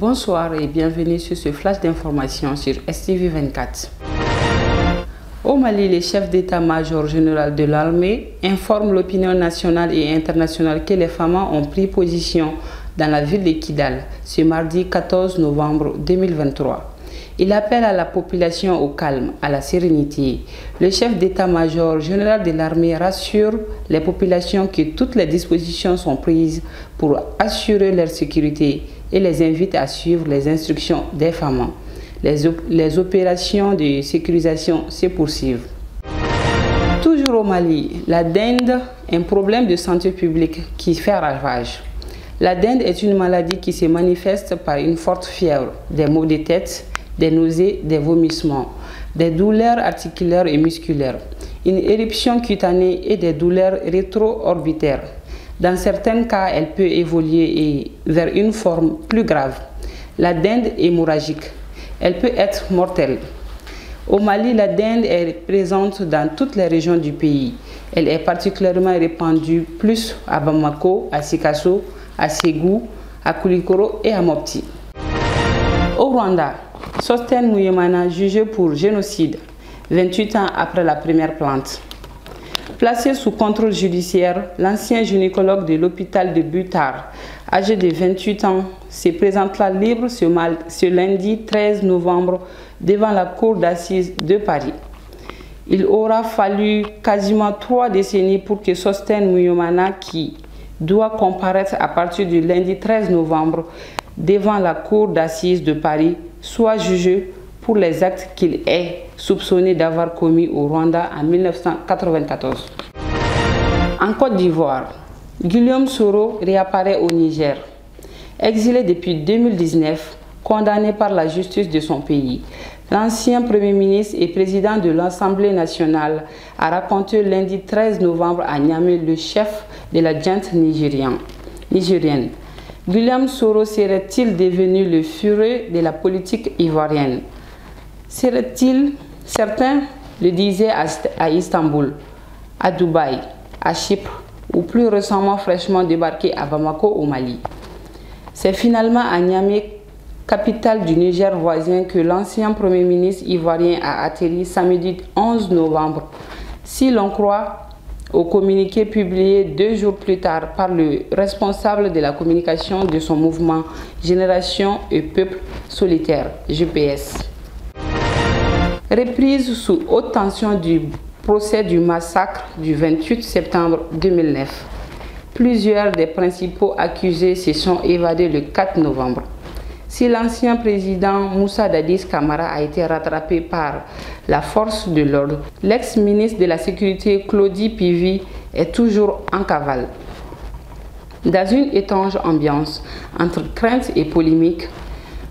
Bonsoir et bienvenue sur ce flash d'information sur STV24. Au Mali, le chef d'état-major général de l'armée informe l'opinion nationale et internationale que les femmes ont pris position dans la ville de Kidal ce mardi 14 novembre 2023. Il appelle à la population au calme, à la sérénité. Le chef d'état-major général de l'armée rassure les populations que toutes les dispositions sont prises pour assurer leur sécurité et les invite à suivre les instructions des femmes. Les opérations de sécurisation se poursuivent. Toujours au Mali, la dinde est un problème de santé publique qui fait ravage. La dinde est une maladie qui se manifeste par une forte fièvre, des maux de tête, des nausées, des vomissements, des douleurs articulaires et musculaires, une éruption cutanée et des douleurs rétro-orbitaires. Dans certains cas, elle peut évoluer vers une forme plus grave, la dinde hémorragique. Elle peut être mortelle. Au Mali, la dinde est présente dans toutes les régions du pays. Elle est particulièrement répandue plus à Bamako, à Sikasso, à Ségou, à Koulikoro et à Mopti. Au Rwanda, Sostène Muyemana jugé pour génocide 28 ans après la première plainte. Placé sous contrôle judiciaire, l'ancien gynécologue de l'hôpital de Butar, âgé de 28 ans, se présentera libre ce lundi 13 novembre devant la cour d'assises de Paris. Il aura fallu quasiment 3 décennies pour que Sostène Muyemana, qui doit comparaître à partir du lundi 13 novembre devant la cour d'assises de Paris, soit jugé pour les actes qu'il est soupçonné d'avoir commis au Rwanda en 1994. En Côte d'Ivoire, Guillaume Soro réapparaît au Niger. Exilé depuis 2019, condamné par la justice de son pays, l'ancien Premier ministre et président de l'Assemblée nationale a raconté lundi 13 novembre à Niamey le chef de la junte nigérienne. Guillaume Soro serait-il devenu le furet de la politique ivoirienne? Serait-il? Certains le disaient à Istanbul, à Dubaï, à Chypre ou plus récemment fraîchement débarqué à Bamako au Mali. C'est finalement à Niamey, capitale du Niger voisin, que l'ancien Premier ministre ivoirien a atterri samedi 11 novembre. Si l'on croit au communiqué publié 2 jours plus tard par le responsable de la communication de son mouvement Génération et Peuple Solitaire, GPS. Reprise sous haute tension du procès du massacre du 28 septembre 2009. Plusieurs des principaux accusés se sont évadés le 4 novembre. Si l'ancien président Moussa Dadis Camara a été rattrapé par la force de l'ordre, l'ex-ministre de la Sécurité Claudie Pivi est toujours en cavale. Dans une étrange ambiance entre crainte et polémique,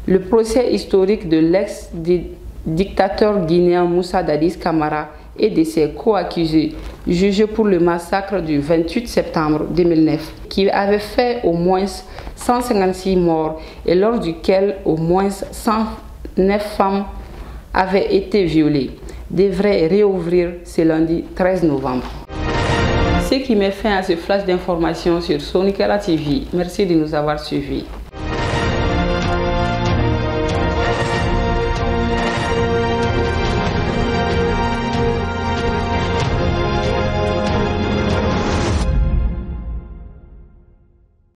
le procès historique de l'ex-dictateur guinéen Moussa Dadis Camara et de ses co-accusés jugés pour le massacre du 28 septembre 2009, qui avait fait au moins 156 morts et lors duquel au moins 109 femmes avaient été violées, devrait réouvrir ce lundi 13 novembre. Ce qui met fin à ce flash d'information sur Sonikera TV. Merci de nous avoir suivis.